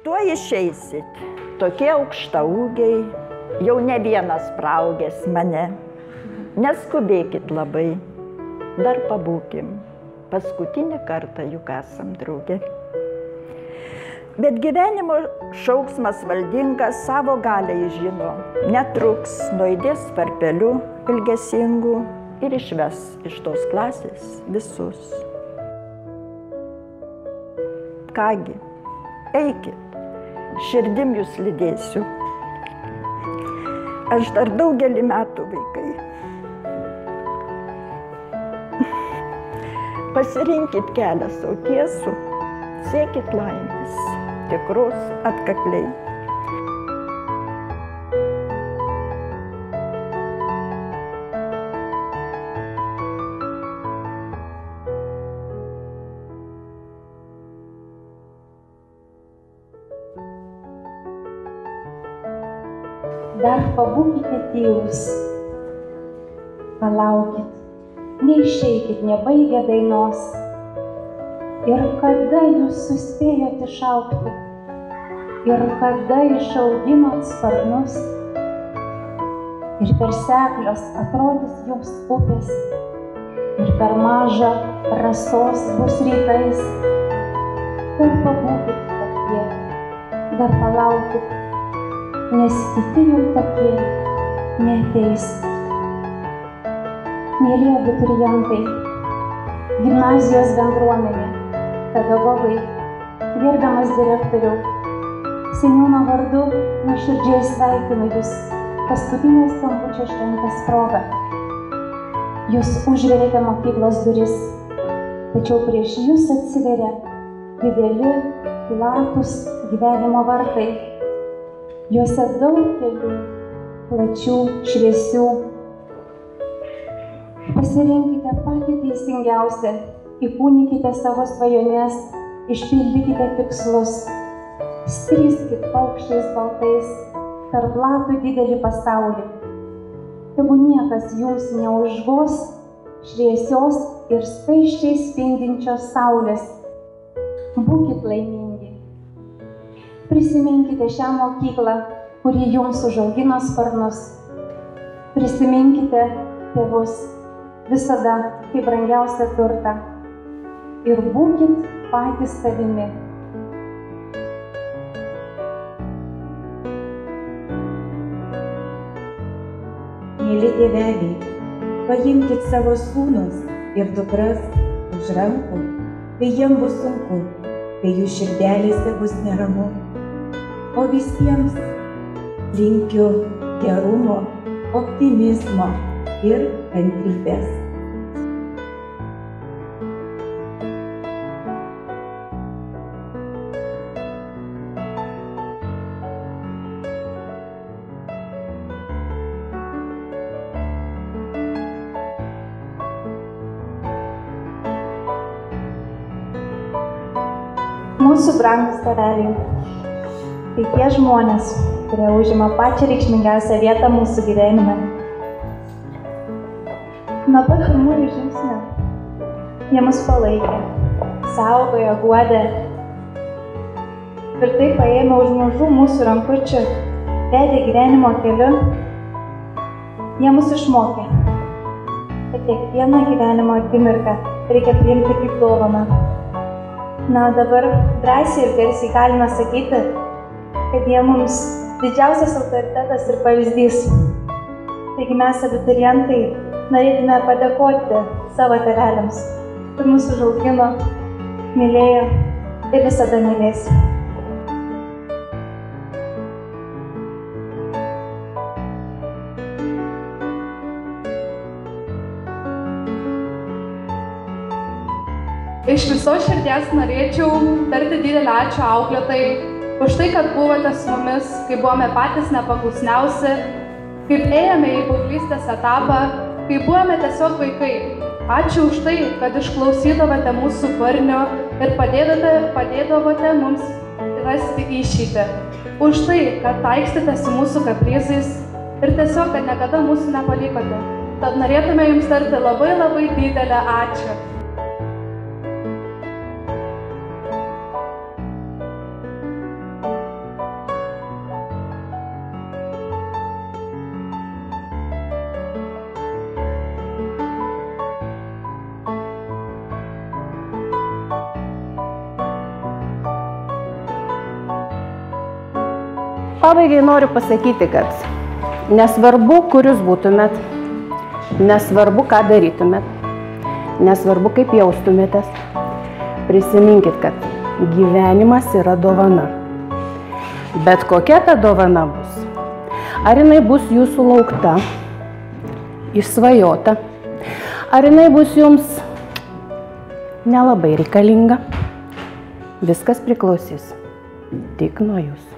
Tuo išeisit, tokie aukštaūgiai, jau ne vienas praaugęs mane. Neskubėkit labai, dar pabūkim, paskutinį kartą juk esam drauge. Bet gyvenimo šauksmas valdingas savo galią žino, netruks nuaidės varpeliu ilgesingų ir išves iš tos klasės visus. Kągi, eikit, širdim jūs lydėsiu. Aš dar daugelį metų, vaikai. Pasirinkit kelią savo tiesų, siekit laimės, tikros atkakliai. Dar pabūkite tylūs, palaukit, neišeikit nebaigę dainos. Ir kada jūs suspėjot išaugti, ir kada išauginot sparnus, ir per seklios atrodys jums upės, ir per mažą rasos bus rytais. Dar pabūkit tokie, dar palaukit, nes kiti jau tokie neateis. Mėly abiturientai, gimnazijos bendruomenė, pedagogai, gerbiamas direktoriau, seniūno vardu nuoširdžiai sveikinu Jūs paskutinės skambučio šventės proga. Jūs užverėte mokyklos duris, tačiau prieš Jūs atsiveria dideli, platūs gyvenimo vartai. Juose daug kelių, plačių, šviesių. Pasirinkite patį teisingiausią, įkūnykite savo svajones, išpildykite tikslus. Skriskit paukščiais baltais per platų didelį pasaulį. Tegu niekas jums neužgos šviesios ir skaisčiai spindinčios saulės. Būkit laimingi. Prisiminkite šią mokyklą, kuri jums užaugino sparnus. Prisiminkite tėvus visada kaip brangiausią turtą. Ir būkit patys savimi. Mėly tėveliai, paimkit savo sūnus ir dukras už rankų, kai jiem bus sunku, kai jų širdelėse bus neramu. O visiems linkiu gerumo, optimizmo ir kantrybės. Mūsų brangūs tėveliai, tai tie žmonės, kurie užima pačią reikšmingiausią vietą mūsų gyvenime. Nuo pat pirmųjų žingsnių jie mus palaikė, saugojo, guodė. Ir tai paėmė už mažų mūsų rankučių, vedė gyvenimo keliu. Jie mus išmokė, kad kiekvieną gyvenimo akimirką reikia priimti kaip dovaną. Na, dabar drąsiai ir garsiai galime sakyti, kad jie mums didžiausias autoritetas ir pavyzdys. Taigi mes, abiturientai, norėtume padėkoti savo tėveliams, kad mus užaugino, mylėjo ir visada mylės. Iš visos širdies norėčiau tarti didelį ačiū auklėtojai už tai, kad buvote su mumis, kai buvome patys nepaklusniausi, kaip ėjome į paauglystės etapą, kai buvome tiesiog vaikai. Ačiū už tai, kad išklausydavote mūsų barnių ir padėdavote mums rasti išeitį. Už tai, kad taikstėte su mūsų kaprizais ir tiesiog, kad niekada mūsų nepalikote. Tad norėtume jums tarti labai labai didelę ačiū. Pabaigai noriu pasakyti, kad nesvarbu, kur jūs būtumėt, nesvarbu, ką darytumėt, nesvarbu, kaip jaustumėtės, prisiminkit, kad gyvenimas yra dovana. Bet kokia ta dovana bus? Ar jinai bus jūsų laukta, išsvajota, ar jinai bus jums nelabai reikalinga? Viskas priklausys tik nuo jūsų.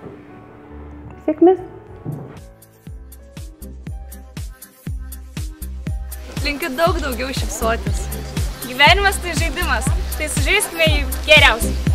Sėkmės. Linkiu daug daugiau šypsotis. Gyvenimas tai žaidimas, tai sužaiskime jį geriausiai.